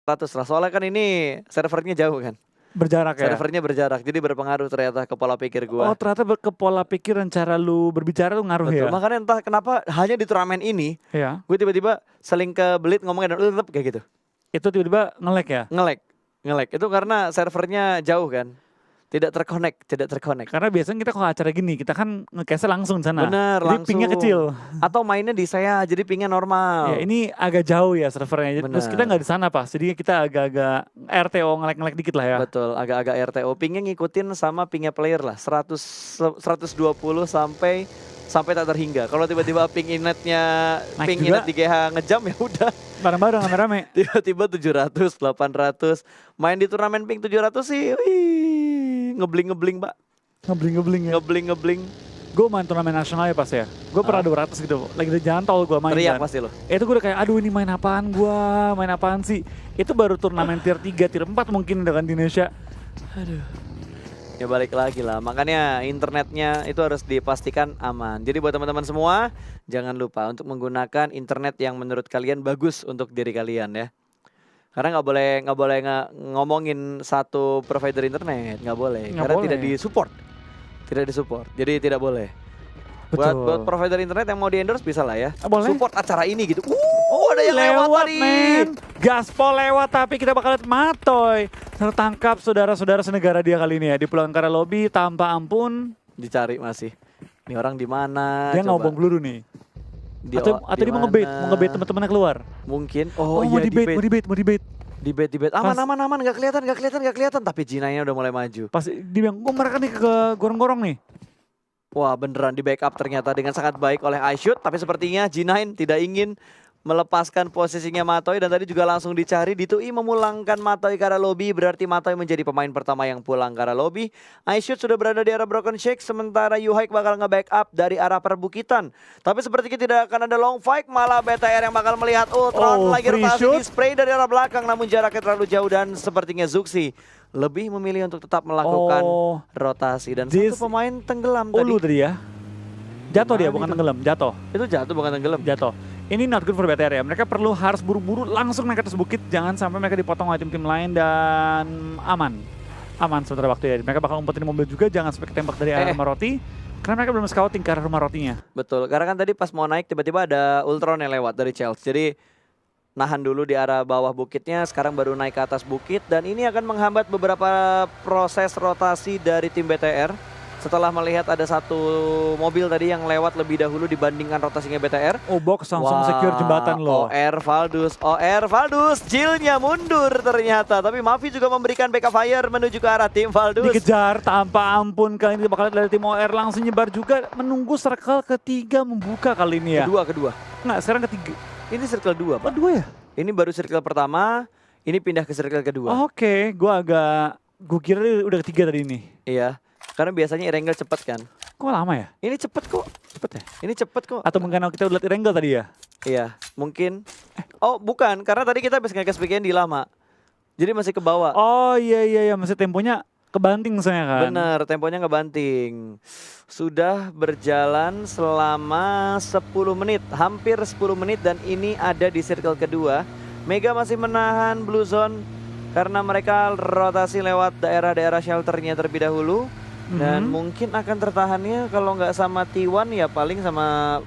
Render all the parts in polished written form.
100 lah. Soalnya kan ini servernya jauh kan. Berjarak ya? Servernya berjarak, jadi berpengaruh ternyata ke pola pikir gua. Oh ternyata ke pola pikir dan cara lu berbicara tuh ngaruh Betul, ya? makanya entah kenapa hanya di turnamen ini, Iya. gue tiba-tiba seling ke Belit ngomongnya dan kayak gitu. Itu tiba-tiba nge-lag ya? Nge-lag. Itu karena servernya jauh kan. Tidak terkonek. Karena biasanya kita kalau acara gini, kita kan nge-cast langsung di sana. Bener, Jadi langsung. pingnya kecil. Atau mainnya di saya, jadi pingnya normal. Ya ini agak jauh ya servernya. Terus kita Bener. nggak di sana pas. Jadi kita agak-agak RTO nge-lag dikit lah ya. Betul, agak-agak RTO. Pingnya ngikutin sama pingnya player lah. 120 sampai tak terhingga. Kalau tiba-tiba ping inetnya, Naik ping juga. inet di GH ngejam ya udah. Bareng-bareng rame-rame. Tiba-tiba 700, 800. Main di turnamen ping 700 sih, wih, ngebling-ngebling, Pak. Ngebling-ngebling ya. Ngebling-ngebling. Gue main turnamen nasional ya pas ya. Gue pernah 200 gitu. Lagi di jalan tol gue main Teriak kan. pasti lo. Itu gue udah kayak aduh ini main apaan sih. Itu baru turnamen tier 3, tier 4 mungkin dengan di Indonesia. Aduh. Ya balik lagi lah, makanya internetnya itu harus dipastikan aman. Jadi buat teman-teman semua, jangan lupa untuk menggunakan internet yang menurut kalian bagus untuk diri kalian ya. Karena nggak boleh ngomongin satu provider internet, nggak boleh. Nggak Karena boleh. tidak disupport. Jadi tidak boleh. Betul. Buat provider internet yang mau di endorse bisa lah ya. Boleh. Support acara ini gitu. Ada yang lewat tadi. Men. Gaspol lewat tapi kita bakal lihat Matoy tertangkap saudara-saudara senegara dia kali ini ya di Pulau Angkara Lobby tanpa ampun. Dicari masih. Ini orang di mana? Dia coba. ngobong peluru nih. Atau dia mau ngebait teman-temannya keluar. Mungkin. Oh iya, mau debate. Dibet. Aman, nggak kelihatan. Tapi Jinanya udah mulai maju. Pas dia bilang, mereka nih ke gorong-gorong nih. Wah beneran di backup ternyata dengan sangat baik oleh iShoot. Tapi sepertinya G9 tidak ingin melepaskan posisinya Matoy dan tadi juga langsung dicari. Ditui memulangkan Matoy ke arah lobby, berarti Matoy menjadi pemain pertama yang pulang ke arah lobby. iShoot sudah berada di arah Broken Shake, sementara Yuhaik bakal nge-backup dari arah perbukitan. Tapi sepertinya tidak akan ada long fight, malah BTR yang bakal melihat Ultron lagi rotasi di spray dari arah belakang, namun jaraknya terlalu jauh dan sepertinya Zuxi lebih memilih untuk tetap melakukan rotasi dan satu pemain tenggelam tadi. Ulu tadi ya. Jatuh dia, bukan tenggelam, jatuh. Itu jatuh bukan tenggelam. Jatuh. Ini not good for BTR ya. Mereka harus buru-buru langsung naik ke atas bukit. Jangan sampai mereka dipotong oleh tim-tim lain dan aman. Aman sementara waktu ya. Mereka bakal ngumpetin mobil juga. Jangan sampai ketembak dari arah rumah roti. Karena mereka belum scouting ke arah rumah rotinya. Betul. Karena kan tadi pas mau naik tiba-tiba ada Ultron yang lewat dari Chelsea. Jadi nahan dulu di arah bawah bukitnya. Sekarang baru naik ke atas bukit. Dan ini akan menghambat beberapa proses rotasi dari tim BTR. Setelah melihat ada satu mobil tadi yang lewat lebih dahulu dibandingkan rotasinya BTR. Oh, Box langsung secure jembatan loh. OR Valdus, Jillnya mundur ternyata. Tapi Mavi juga memberikan backup fire menuju ke arah tim Valdus. Dikejar tanpa ampun, kali ini bakal dari tim OR langsung nyebar juga. Menunggu circle ketiga membuka kali ini ya. Kedua. Nggak, sekarang ketiga. Ini circle 2 Pak. Kedua ya? Ini baru circle pertama, ini pindah ke circle kedua. Oke, gue kira udah ketiga tadi ini. Iya. Karena biasanya Erangel cepet kan. Kok lama ya? Ini cepet kok. Cepet ya? Ini cepet kok. Atau mungkin kita udah liat Irengel tadi ya? Iya, mungkin. Oh bukan, karena tadi kita habis nge-gas bagian di lama. Jadi masih ke bawah. Oh iya, masih temponya kebanting saya kan? Bener, temponya ngebanting. Sudah berjalan selama 10 menit, hampir 10 menit dan ini ada di circle kedua. Mega masih menahan Blue Zone karena mereka rotasi lewat daerah-daerah shelternya terlebih dahulu. Dan mungkin akan tertahannya kalau nggak sama T1 ya paling sama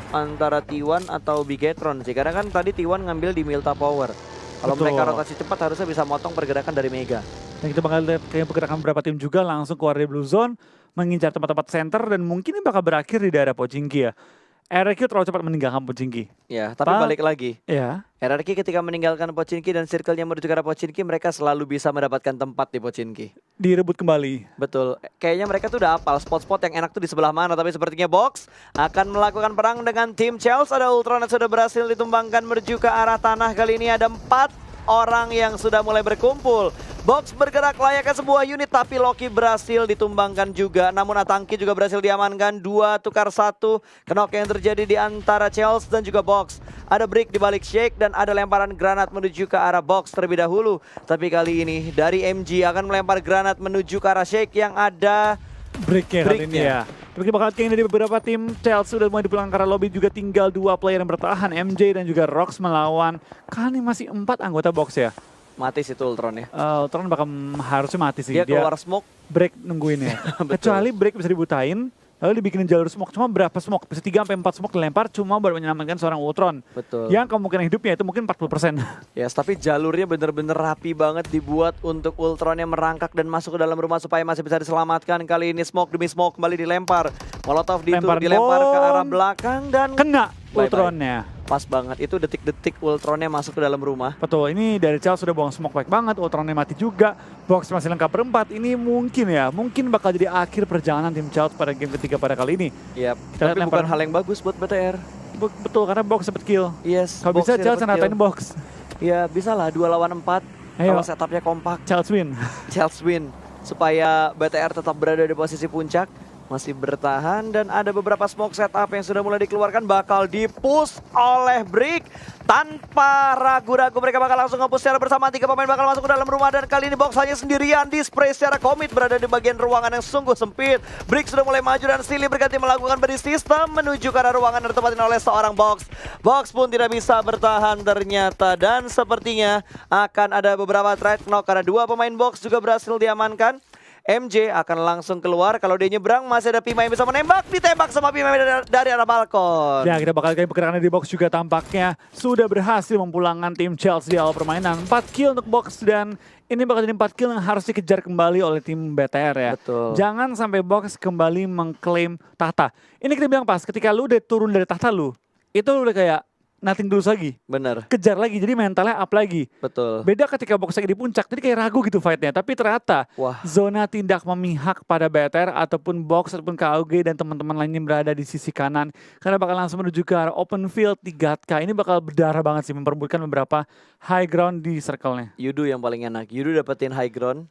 antara T1 atau Bigetron sih. Karena kan tadi T1 ngambil di Milta Power. Kalau mereka rotasi cepat harusnya bisa motong pergerakan dari Mega. Dan kita bakal lihat kayak pergerakan beberapa tim juga langsung keluar dari Blue Zone, mengincar tempat-tempat center dan mungkin ini bakal berakhir di daerah Pochinki ya. RRQ terlalu cepat meninggalkan Pochinki. Ya, tapi balik lagi. Ya. RRQ ketika meninggalkan Pochinki dan circle-nya menuju ke arah Pochinki, mereka selalu bisa mendapatkan tempat di Pochinki. Direbut kembali. Betul. Kayaknya mereka tuh udah hafal spot-spot yang enak tuh di sebelah mana. Tapi sepertinya Box akan melakukan perang dengan tim Chelsea. Ada Ultron yang sudah berhasil ditumbangkan menuju ke arah tanah. Kali ini ada 4 orang yang sudah mulai berkumpul. Box bergerak layaknya sebuah unit, tapi Loki berhasil ditumbangkan juga. Namun Atangki juga berhasil diamankan. 2 tukar 1. Knock yang terjadi di antara Chelsea dan juga Box. Ada break di balik Shake dan ada lemparan granat menuju ke arah Box terlebih dahulu. Tapi kali ini dari MG akan melempar granat menuju ke arah Shake yang ada breaknya kali ini ya. Tapi kita bakal lihat dari beberapa tim Chelsea sudah mulai di Pulau Angkara Lobby juga tinggal 2 player yang bertahan, MJ dan juga Rox melawan kali ini masih 4 anggota Box ya. Mati situ Ultron ya. Ultron bakal harusnya mati sih. Dia keluar smoke. Break nungguin ya. Betul. Kecuali break bisa dibutain, lalu dibikinin jalur smoke. Cuma berapa smoke? Bisa 3-4 smoke dilempar cuma buat menyelamatkan seorang Ultron. Betul. Yang kemungkinan hidupnya itu mungkin 40%. Yes, tapi jalurnya bener-bener rapi banget dibuat untuk Ultron yang merangkak dan masuk ke dalam rumah supaya masih bisa diselamatkan. Kali ini smoke demi smoke kembali dilempar. Molotov dilempar ke arah belakang dan kena bye-bye. Ultronnya. Pas banget, itu detik-detik Ultronnya masuk ke dalam rumah. Betul, ini dari Charles sudah buang smoke baik banget, Ultronnya mati juga. Box masih lengkap berempat, ini mungkin bakal jadi akhir perjalanan tim Charles pada game ketiga pada kali ini. Iya, tapi bukan hal yang bagus buat BTR. Betul, karena Box dapat kill. Yes, kalau bisa Charles ratain Box. Iya, bisa lah 2 lawan 4. Kalau setupnya kompak. Charles win. Charles win, supaya BTR tetap berada di posisi puncak. Masih bertahan dan ada beberapa smoke setup yang sudah mulai dikeluarkan, bakal di-push oleh Brick. Tanpa ragu-ragu mereka bakal langsung nge-push secara bersama. 3 pemain bakal masuk ke dalam rumah dan kali ini Box hanya sendirian di spray secara komit berada di bagian ruangan yang sungguh sempit. Brick sudah mulai maju dan Silly berganti melakukan body system menuju ke arah ruangan yang ditempatin oleh seorang Box. Box pun tidak bisa bertahan ternyata dan sepertinya akan ada beberapa trade knock karena 2 pemain Box juga berhasil diamankan. MJ akan langsung keluar, kalau dia nyebrang masih ada Pima yang bisa menembak, ditembak sama Pima dari arah balkon. Ya, kita bakal lihat pergerakan di Box juga tampaknya sudah berhasil memulangkan tim Chelsea di awal permainan. 4 kill untuk Box dan ini bakal jadi 4 kill yang harus dikejar kembali oleh tim BTR ya. Betul. Jangan sampai Box kembali mengklaim tahta. Ini kita bilang pas, ketika lu udah turun dari tahta lu, itu lu udah kayak nothing tulus lagi. Bener. Kejar lagi, jadi mentalnya up lagi. Betul. Beda ketika Box lagi di puncak, jadi kayak ragu gitu fightnya. Tapi ternyata zona tindak memihak pada BTR ataupun Box ataupun KOG dan teman-teman lainnya berada di sisi kanan. Karena bakal langsung menuju ke arah open field di Gatka. Ini bakal berdarah banget sih, memperebutkan beberapa high ground di circle-nya. Yudu yang paling enak. Yudu dapetin high ground.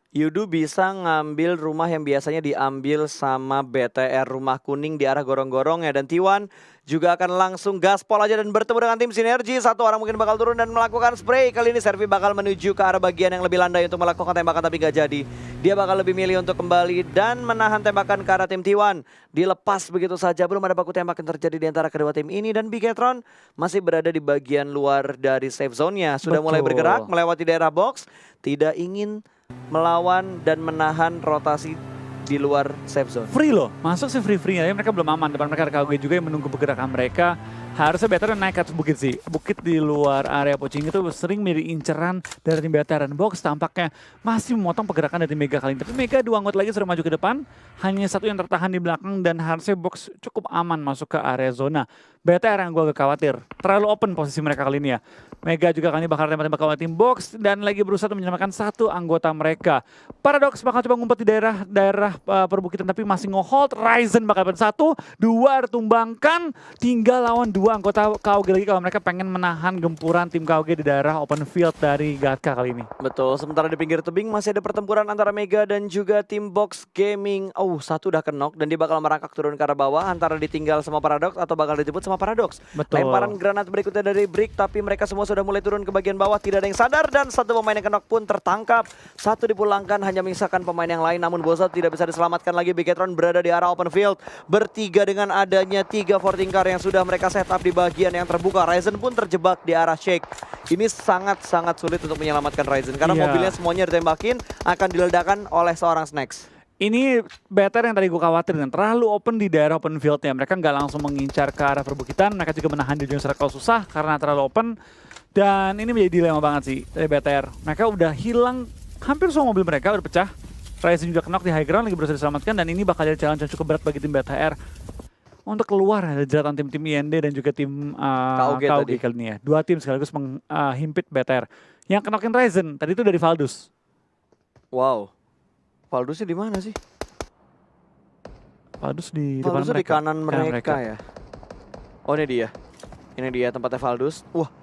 Yudu bisa ngambil rumah yang biasanya diambil sama BTR, rumah kuning di arah gorong-gorong ya. Dan T1 juga akan langsung gaspol aja dan bertemu dengan tim Sinergi. 1 orang mungkin bakal turun dan melakukan spray. Kali ini Servi bakal menuju ke arah bagian yang lebih landai untuk melakukan tembakan tapi gak jadi. Dia bakal lebih milih untuk kembali dan menahan tembakan ke arah tim T1. Dilepas begitu saja, belum ada baku tembak yang terjadi di antara kedua tim ini. Dan Bigetron masih berada di bagian luar dari safe zone-nya. Sudah mulai bergerak melewati daerah box. Tidak ingin melawan dan menahan rotasi di luar safe zone. Free loh, masuk sih free-free ya. Mereka belum aman, depan mereka ada KOG juga yang menunggu pergerakan mereka. Harusnya BTR naik ke atas bukit sih. Bukit di luar area Pocing itu sering menjadi inceran dari tim BTR. Dan Box tampaknya masih memotong pergerakan dari Mega kali ini. Tapi Mega 2 anggota lagi sudah maju ke depan. Hanya 1 yang tertahan di belakang dan harusnya Box cukup aman masuk ke area zona. BTR yang gue agak khawatir. Terlalu open posisi mereka kali ini ya. Mega juga kali ini bakal tembak-tembak oleh tim Box dan lagi berusaha menyelamatkan 1 anggota mereka. Paradox bakal coba ngumpet di daerah perbukitan tapi masih nge-hold. Ryzen bakal dapat 1, 2 tumbangkan. Tinggal lawan 2 anggota KOG lagi kalau mereka pengen menahan gempuran tim KOG di daerah open field dari Gatka kali ini. Betul, sementara di pinggir tebing masih ada pertempuran antara Mega dan juga tim Box Gaming. 1 udah kenok dan dia bakal merangkak turun ke arah bawah antara ditinggal sama Paradox atau bakal dijemput sama Paradox. Betul. Lemparan granat berikutnya dari Brick tapi mereka semua sudah mulai turun ke bagian bawah, tidak ada yang sadar dan 1 pemain yang kenok pun tertangkap. 1 dipulangkan hanya menyisakan pemain yang lain namun Bozat tidak bisa diselamatkan lagi. Bigetron berada di arah open field bertiga dengan adanya 3 14 car yang sudah mereka set up di bagian yang terbuka. Ryzen pun terjebak di arah Shake. Ini sangat-sangat sulit untuk menyelamatkan Ryzen karena mobilnya semuanya ditembakin akan diledakkan oleh seorang Snacks. Ini BTR yang tadi gue khawatir dan terlalu open di daerah open fieldnya. Mereka nggak langsung mengincar ke arah perbukitan. Mereka juga menahan di dalam circle susah karena terlalu open. Dan ini menjadi dilema banget sih dari BTR. Mereka udah hilang hampir semua mobil mereka, udah pecah. Ryzen juga knock di high ground, lagi berusaha diselamatkan. Dan ini bakal jadi challenge yang cukup berat bagi tim BTR untuk keluar dari jeratan tim-tim IND dan juga tim KOG kali ini ya. 2 tim sekaligus menghimpit BTR. Yang knock-in Ryzen tadi itu dari Valdus. Wow. Valdusnya di mana sih? Valdus di depan mereka. Di kanan mereka ya. Oh ini dia. Ini dia tempatnya Valdus. Wah,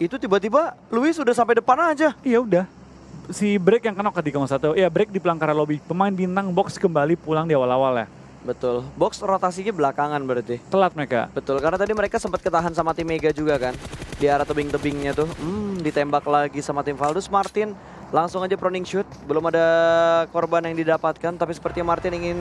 itu tiba-tiba Luis udah sampai depan aja. Iya udah. Si Break yang kenok tadi 1. Ya Break di pelanggaran lobby. Pemain bintang Box kembali pulang di awal-awal ya. Betul. Box rotasinya belakangan berarti. Telat mereka. Betul, karena tadi mereka sempat ketahan sama tim Mega juga kan. Di arah tebing-tebingnya tuh. Ditembak lagi sama tim Valdus. Martin langsung aja proning shoot. Belum ada korban yang didapatkan. Tapi sepertinya Martin ingin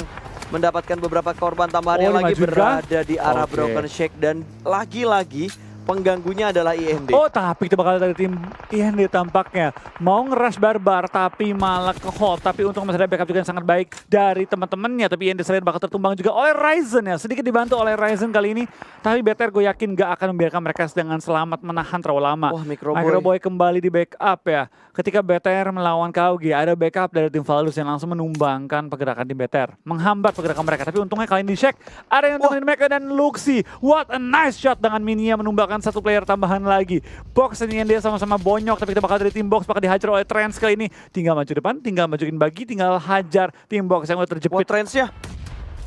mendapatkan beberapa korban tambahan yang lagi berada di arah Broken Shake. Dan lagi-lagi pengganggunya adalah IND. Oh, tapi kita bakal dari tim IND tampaknya mau ngerush barbar tapi malah ke hold. Tapi untuk masih ada backup juga yang sangat baik dari teman-temannya. Tapi IND selain bakal tertumbang juga oleh Ryzen ya. Sedikit dibantu oleh Ryzen kali ini. Tapi BTR gue yakin gak akan membiarkan mereka dengan selamat menahan terlalu lama. Wah, Microboy. Microboy kembali di backup ya. Ketika BTR melawan KOG, ada backup dari tim Valus yang langsung menumbangkan pergerakan tim BTR. Menghambat pergerakan mereka. Tapi untungnya kali ini di-check. Ada yang temenin mereka dan Luxi. What a nice shot dengan Minia menumbangkan satu player tambahan lagi. Box dan IND sama-sama bonyok, tapi kita bakal dari tim Box bakal dihajar oleh Trans kali ini. Tinggal maju depan, tinggal majuin bagi, tinggal hajar tim Box yang udah terjepit. Trans-nya.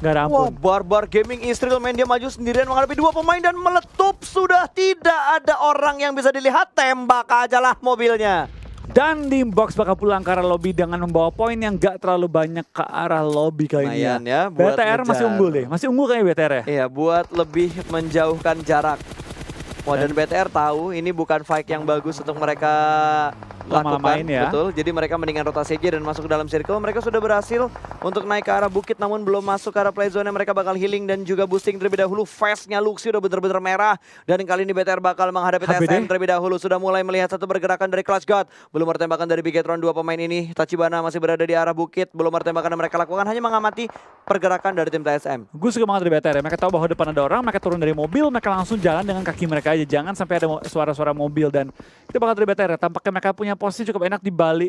Gak ada Wah, ampun. Barbar Gaming Israel main dia maju sendirian menghadapi dua pemain dan meletup. Sudah tidak ada orang yang bisa dilihat, tembak aja lah mobilnya. Dan tim Box bakal pulang ke arah lobby dengan membawa poin yang gak terlalu banyak ke arah lobby kali ini ya. Lumayan ya, buat BTR masih ngejar. unggul deh, masih unggul kayaknya BTR ya. Iya, buat lebih menjauhkan jarak. Wah, dan BTR tahu ini bukan fight yang bagus untuk mereka Lama-lamain lakukan, ya. betul. Jadi mereka mendingan rotasi aja dan masuk ke dalam circle. Mereka sudah berhasil untuk naik ke arah bukit, namun belum masuk ke arah play zone. Mereka bakal healing dan juga boosting terlebih dahulu. Fastnya Luxi udah bener-bener merah. Dan kali ini BTR bakal menghadapi HBD. TSM terlebih dahulu. Sudah mulai melihat satu pergerakan dari Clutch God. Belum ada tembakan dari Bigetron, dua pemain ini. Tachibana masih berada di arah bukit. Belum ada tembakan yang mereka lakukan, hanya mengamati pergerakan dari tim TSM. Gue suka banget dari BTR ya, mereka tahu bahwa depan ada orang, mereka turun dari mobil, mereka langsung jalan dengan kaki mereka aja. Jangan sampai ada suara-suara mobil. Dan kita bakal dari BTR ya, tampaknya mereka punya posisi cukup enak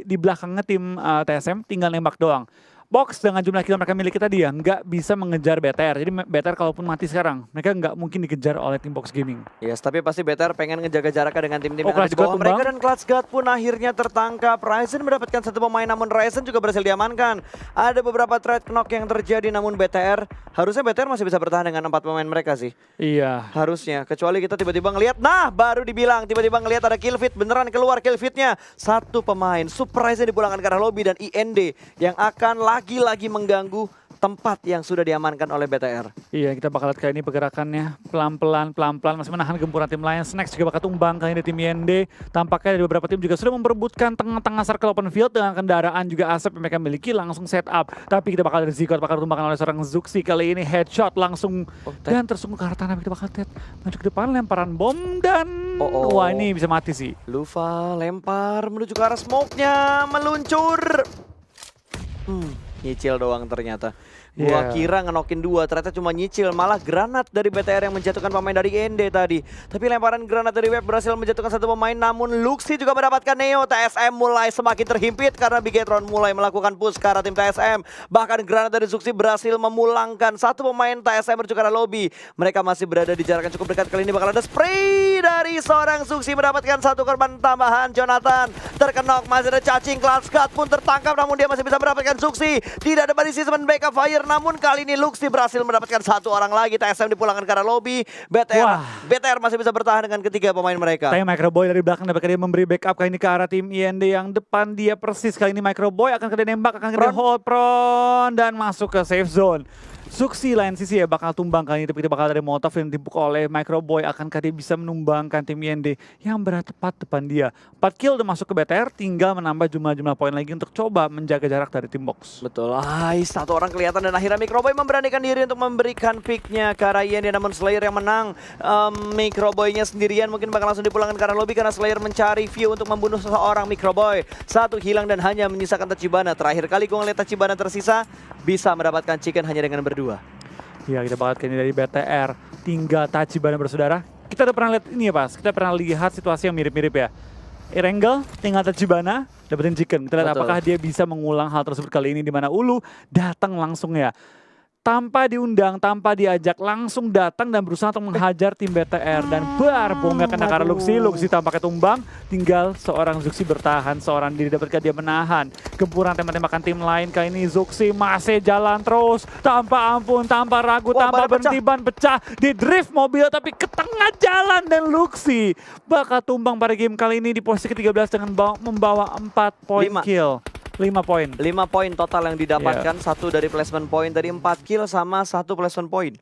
di belakangnya tim TSM, tinggal nembak doang. Box dengan jumlah kill mereka miliki tadi ya, nggak bisa mengejar BTR. Jadi BTR kalaupun mati sekarang, mereka nggak mungkin dikejar oleh tim Box Gaming. Yes, tapi pasti BTR pengen ngejaga jaraknya dengan tim-tim Oh, yang ada di Clutch God bawah mereka. tumbang. Dan Clutch God pun akhirnya tertangkap. Ryzen mendapatkan satu pemain, namun Ryzen juga berhasil diamankan. Ada beberapa trade knock yang terjadi, namun BTR, harusnya BTR masih bisa bertahan dengan 4 pemain mereka sih. Iya. Harusnya, kecuali kita tiba-tiba ngelihat, nah baru dibilang, tiba-tiba ngelihat ada kill feed, beneran keluar kill feednya. Satu pemain, surprise-nya dipulangkan ke arah lobby dan IND yang akan lagi-lagi mengganggu tempat yang sudah diamankan oleh BTR. Iya, kita bakal lihat kali ini pergerakannya pelan-pelan masih menahan gempuran tim lain. Snacks juga bakal tumbang kali ini tim IND. Tampaknya dari beberapa tim juga sudah memperebutkan tengah-tengah circle open field dengan kendaraan juga asap yang mereka miliki langsung set up. Tapi kita bakal dari Zikot bakal tumbangkan oleh seorang Zuxi kali ini headshot langsung dan tersungguh ke arah tanah. Kita bakal lihat maju ke depan lemparan bom dan wah ini bisa mati sih. Luva lempar menuju ke arah smoke-nya, meluncur. Nyicil doang ternyata. Gua kira ngenokin 2, ternyata cuma nyicil. Malah granat dari BTR yang menjatuhkan pemain dari IND tadi. Tapi lemparan granat dari Web berhasil menjatuhkan satu pemain. Namun Luxi juga mendapatkan Neo. TSM mulai semakin terhimpit karena Bigetron mulai melakukan push ke arah tim TSM. Bahkan granat dari Zuxi berhasil memulangkan satu pemain TSM menuju ke arah lobby. Mereka masih berada di jarak yang cukup dekat. Kali ini bakal ada spray dari seorang Zuxi mendapatkan satu korban tambahan. Jonathan terkenok, masih ada cacing. Clutch God pun tertangkap, namun dia masih bisa mendapatkan Zuxi. Tidak ada body system backup fire, namun kali ini Luxi berhasil mendapatkan satu orang lagi. TSM dipulangkan ke arah lobby. BTR masih bisa bertahan dengan ketiga pemain mereka. Tapi Microboy dari belakang dapat dia memberi backup kali ini ke arah tim IND yang depan dia persis. Kali ini Microboy akan kena nembak, akan kena hold prone dan masuk ke safe zone. Zuxi lain sisi ya bakal tumbang kali ini, tapi kita bakal dari Molotov yang dipukul oleh Microboy. Akankah dia bisa menumbangkan tim IND yang berada tepat depan dia. 4 kill udah masuk ke BTR, tinggal menambah jumlah poin lagi untuk coba menjaga jarak dari tim Box. Betul, satu orang kelihatan dan akhirnya Microboy memberanikan diri untuk memberikan picknya ke arah IND. Namun Slayer yang menang, Microboy-nya sendirian mungkin bakal langsung dipulangkan ke arah lobby karena Slayer mencari view untuk membunuh seseorang. Microboy satu hilang dan hanya menyisakan Tachibana. Terakhir kali gue ngeliat Tachibana tersisa, bisa mendapatkan chicken hanya dengan berdua. Ya, kita bakal ini dari BTR, tinggal Tachibana bersaudara. Kita udah pernah lihat ini ya Pas, kita pernah lihat situasi yang mirip-mirip ya. Erengel tinggal Tachibana, dapetin chicken. Kita lihat apakah dia bisa mengulang hal tersebut kali ini, di mana Ulu datang langsung ya. Tanpa diundang, tanpa diajak, langsung datang dan berusaha untuk menghajar tim BTR. Dan bomnya kena ke arah Luxi. Luxi tampaknya tumbang, tinggal seorang Zuxi bertahan, seorang diri dapatkah dia menahan. Gempuran tembak-tembakan tim lain, kali ini Zuxi masih jalan terus. Tanpa ampun, tanpa ragu, tanpa berhenti, ban pecah. Di drift mobil tapi ke tengah jalan dan Luxi bakal tumbang pada game kali ini di posisi ke-13 dengan membawa 4 poin kill. 5 poin. 5 poin total yang didapatkan, satu dari placement point tadi, 4 kill sama 1 placement point.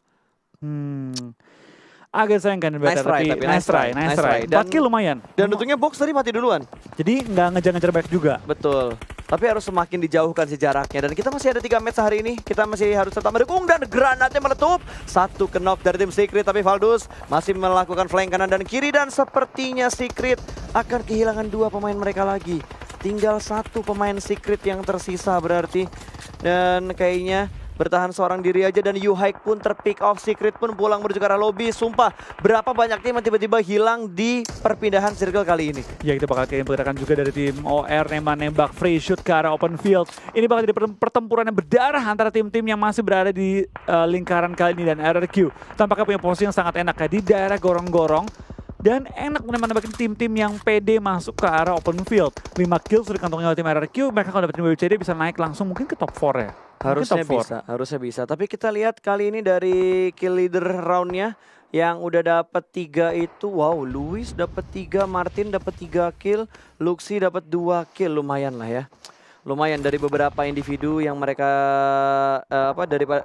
Agak sayang kan BTR, tapi nice try. 4 kill lumayan. Dan untungnya Box tadi mati duluan. Jadi nggak ngejar-ngejar back juga. Betul. Tapi harus semakin dijauhkan sih jaraknya. Dan kita masih ada 3 match hari ini. Kita masih harus tetap mendukung dan granatnya meletup. Satu knock dari tim Secret, tapi Valdus masih melakukan flank kanan dan kiri. Dan sepertinya Secret akan kehilangan 2 pemain mereka lagi. Tinggal 1 pemain Secret yang tersisa berarti. Dan kayaknya bertahan seorang diri aja dan Yuhaik pun terpick off. Secret pun pulang menuju ke arah lobby. Sumpah, berapa banyak tim yang tiba-tiba hilang di perpindahan circle kali ini. Ya, kita bakal kirim pergerakan juga dari tim OR nembak free shoot ke arah open field. Ini bakal jadi pertempuran yang berdarah antara tim-tim yang masih berada di lingkaran kali ini dan RRQ. Tampaknya punya posisi yang sangat enak ya di daerah gorong-gorong. Dan enak menembak tim-tim yang PD masuk ke arah open field. 5 kill sudah dikantongi oleh tim RRQ. Mereka kalau dapetin WCD bisa naik langsung mungkin ke top 4 ya. Harusnya bisa. Tapi kita lihat kali ini dari kill leader roundnya yang udah dapat 3 itu, wow, Luis dapat 3, Martin dapat 3 kill, Luxi dapat 2 kill, lumayan lah ya. Lumayan dari beberapa individu yang mereka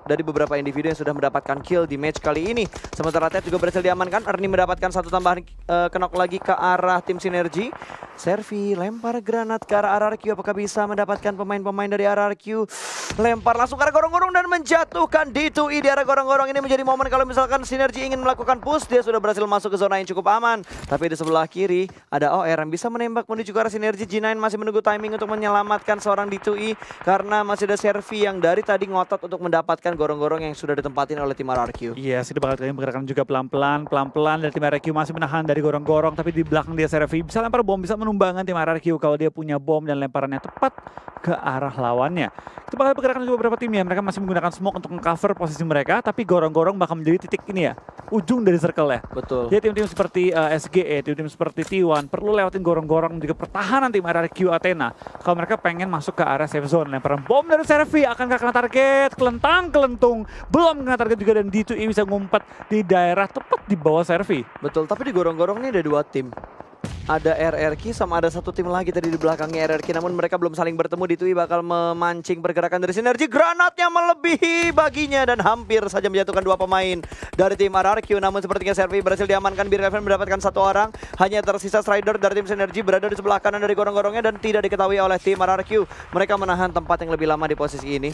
dari beberapa individu yang sudah mendapatkan kill di match kali ini. Sementara Ted juga berhasil diamankan. Ernie mendapatkan 1 tambahan knock lagi ke arah tim Sinergi. Servi lempar granat ke arah RRQ. Apakah bisa mendapatkan pemain-pemain dari RRQ? Lempar langsung ke arah gorong-gorong dan menjatuhkan D2E di arah gorong-gorong. Ini menjadi momen kalau misalkan Sinergi ingin melakukan push. Dia sudah berhasil masuk ke zona yang cukup aman. Tapi di sebelah kiri ada OR yang bisa menembak menuju ke arah Sinergi. G9 masih menunggu timing untuk menyelamatkan seorang D2E karena masih ada Servi yang dari tadi ngotot untuk mendapatkan gorong-gorong yang sudah ditempatin oleh tim RRQ. Iya, sih bakal kalian bergerakan juga pelan-pelan dari tim RRQ masih menahan dari gorong-gorong, tapi di belakang dia Servi bisa lempar bom, bisa menumbangkan tim RRQ kalau dia punya bom dan lemparannya tepat ke arah lawannya. Itu bakal pergerakan juga beberapa tim ya, mereka masih menggunakan smoke untuk mengcover posisi mereka, tapi gorong-gorong bakal menjadi titik ini ya, ujung dari circle ya. Betul. Jadi tim-tim seperti SGE, tim-tim seperti T1 perlu lewatin gorong-gorong juga pertahanan tim RRQ Athena kalau mereka pengen masuk ke arah safe zone. Lemparan bom dari Servi akankah kena target, kelentang-kelentung, belum kena target juga dan D2E bisa ngumpet di daerah tepat di bawah Servi. Betul, tapi di gorong-gorong ini ada 2 tim. Ada RRQ sama ada 1 tim lagi tadi di belakangnya RRQ, namun mereka belum saling bertemu. D2E bakal memancing pergerakan dari Sinergi. Granatnya melebihi baginya dan hampir saja menjatuhkan 2 pemain dari tim RRQ. Namun sepertinya Servi berhasil diamankan. Birkeven mendapatkan 1 orang. Hanya tersisa Strider dari tim Sinergi berada di sebelah kanan dari gorong-gorongnya dan tidak diketahui oleh tim RRQ. Mereka menahan tempat yang lebih lama di posisi ini.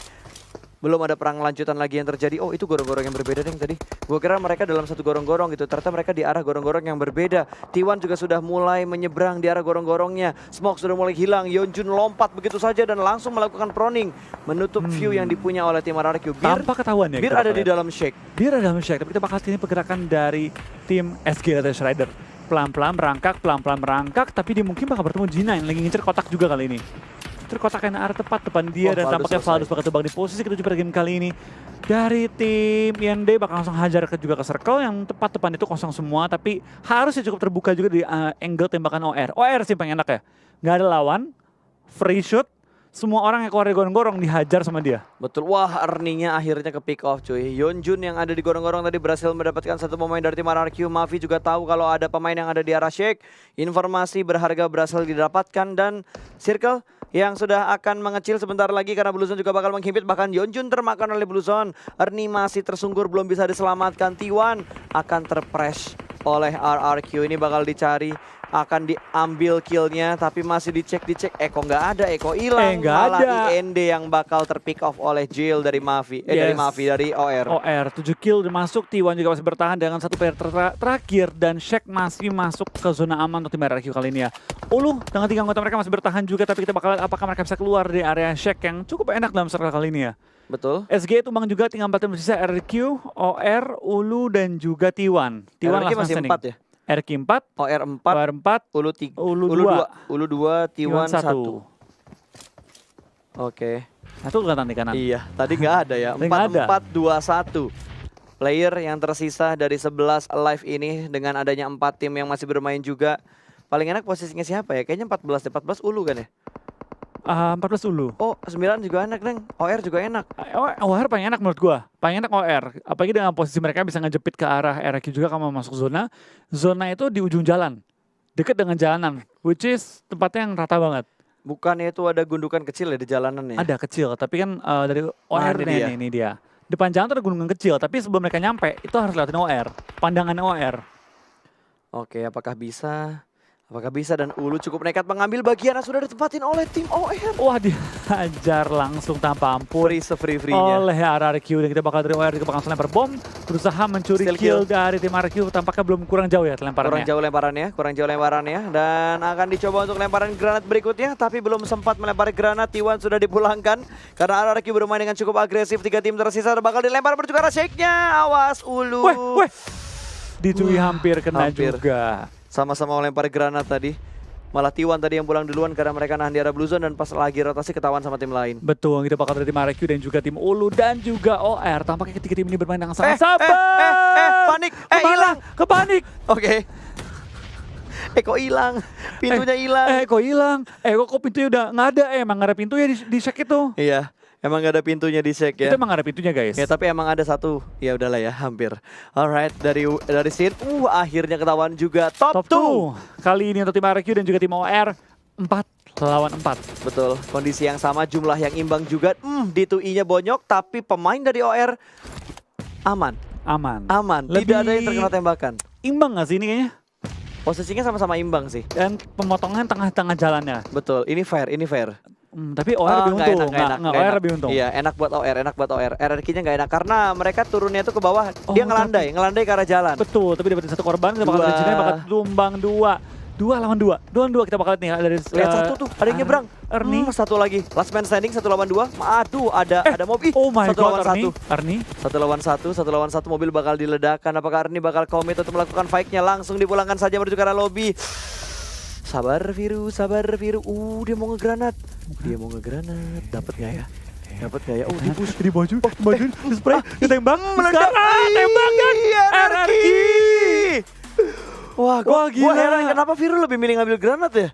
Belum ada perang lanjutan lagi yang terjadi. Oh, itu gorong-gorong yang berbeda deh tadi. Gue kira mereka dalam satu gorong-gorong gitu. Ternyata mereka di arah gorong-gorong yang berbeda. T1 juga sudah mulai menyeberang di arah gorong-gorongnya. Smoke sudah mulai hilang. Yeonjun lompat begitu saja dan langsung melakukan proning. Menutup view yang dipunya oleh tim RRQ. Tanpa ketahuan ya. Bir ada di dalam shake. Bir ada dalam shake. Tapi kita bakal ini pergerakan dari tim SG atau Strider. Pelan-pelan merangkak. Tapi dia mungkin bakal bertemu G9. Lagi ngincer kotak juga kali ini. Kotak yang arah tepat depan dia dan tampaknya Valdus bakal terbang di posisi ketujuh pada game kali ini. Dari tim IND bakal langsung hajar juga ke circle yang tepat depan itu kosong semua, tapi harusnya cukup terbuka juga di angle tembakan OR. OR sih paling enak ya, nggak ada lawan, free shoot, semua orang yang keluar dari gorong-gorong dihajar sama dia. Betul, wah Ernie-nya akhirnya ke pick off cuy. Yeonjun yang ada di gorong-gorong tadi berhasil mendapatkan 1 pemain dari tim RRQ. Mavi juga tahu kalau ada pemain yang ada di arah shake. Informasi berharga berhasil didapatkan dan circle yang sudah akan mengecil sebentar lagi karena Blue Zone juga bakal menghimpit. Bahkan Yeonjun termakan oleh Blue Zone. Ernie masih tersungkur belum bisa diselamatkan. T1 akan terpress oleh RRQ. Ini bakal dicari, akan diambil killnya tapi masih dicek. Eko nggak ada, Eko hilang. Malah IND yang bakal terpick off oleh Jill dari Mavi. Dari OR. OR 7 kill udah masuk. T1 juga masih bertahan dengan 1 player terakhir dan Shaq masih masuk ke zona aman untuk tim RRQ kali ini ya. Ulu dengan 3 anggota mereka masih bertahan juga, tapi kita bakal lihat apakah mereka bisa keluar dari area Shaq yang cukup enak dalam circle kali ini ya. Betul. SG tumbang juga, tinggal 4 tim tersisa, RRQ, OR, Ulu dan juga T1. T1 masih 4 ya. RQ 4, OR 4, Ulu 3, Ulu 2, T1 1. Oke. Nah itu kelihatan di kanan. Iya, tadi nggak ada ya. 4-4-2-1. Player yang tersisa dari 11 alive ini dengan adanya 4 tim yang masih bermain juga. Paling enak posisinya siapa ya? Kayaknya 14 Ulu kan ya? 14 Ulu. Oh, 9 juga enak, Neng. OR juga enak. OR paling enak menurut gua. Paling enak OR. Apalagi dengan posisi mereka bisa ngejepit ke arah RRQ juga kalau mau masuk zona. Zona itu di ujung jalan. Dekat dengan jalanan. Which is tempatnya yang rata banget. Bukannya itu ada gundukan kecil ya di jalanan ya? Ada kecil, tapi kan dari OR ini dia. Depan jalan tuh ada gunungan kecil, tapi sebelum mereka nyampe itu harus lewatin OR. Pandangan OR. Oke, apakah bisa Apakah bisa, dan Ulu cukup nekat mengambil bagian yang sudah ditempatin oleh tim OR. Wah, dihajar langsung tanpa ampun Free-nya. oleh RRQ. Dan kita bakal dari OR juga bakal lempar bom. Berusaha mencuri kill dari tim RRQ. Tampaknya belum kurang jauh ya lemparannya. Kurang jauh lemparannya. Dan akan dicoba untuk lemparan granat berikutnya. Tapi belum sempat melempari granat. T1 sudah dipulangkan. Karena RRQ bermain dengan cukup agresif. 3 tim tersisa bakal dilempar berjuka shake-nya. Awas Ulu. Weh. Ditui hampir kena juga. Sama-sama melempar granat tadi. Malah T1 tadi yang pulang duluan karena mereka nahan di arah Blue Zone dan pas lagi rotasi ketahuan sama tim lain. Betul, kita bakal dari tim RRQ dan juga tim Ulu dan juga OR. Tampaknya ketiga tim ini bermain dengan sangat sabar. Panik. Hilang. Kepanik. Oke. Kok hilang? Pintunya hilang. Kok hilang? Kok pintunya udah nggak ada? Emang nggak ada pintunya di check itu. Iya. Emang gak ada pintunya di check ya? Itu emang gak ada pintunya guys. Ya tapi emang ada satu. Ya udahlah ya, hampir. Alright, dari scene, akhirnya ketahuan juga top 2. Kali ini untuk tim RRQ dan juga tim OR 4 lawan 4. Betul, kondisi yang sama, jumlah yang imbang juga. D2E-nya bonyok, tapi pemain dari OR aman. Tidak ada yang terkena tembakan. Imbang gak sih ini kayaknya? Posisinya sama-sama imbang sih. Dan pemotongan tengah-tengah jalannya. Betul, ini fair. Tapi OR lebih untung. OR lebih untung. Iya, enak buat OR. RRQ-nya nggak enak karena mereka turunnya tuh ke bawah. Dia ngelandai ke arah jalan. Betul, tapi dapetin satu korban, kita bakal bakal tumbang 2 lawan 2 kita bakal nih dari lihat satu tuh, ada yang nyebrang. Ernie, satu lagi. Last man standing 1 lawan 2. Aduh, ada mobil. Oh my 1 lawan god, 1. Ernie. 1 lawan 1 mobil bakal diledakkan. Apakah Ernie bakal komit untuk melakukan fight-nya? Langsung dipulangkan saja menuju ke arah lobby. Sabar Viru. Dia mau ngegranat. Dapat nggak ya? Oh, Di baju, di spray, ditembak. Sekarang tembakan RRQ. Wah, gua heran kenapa Viru lebih milih ngambil granat ya?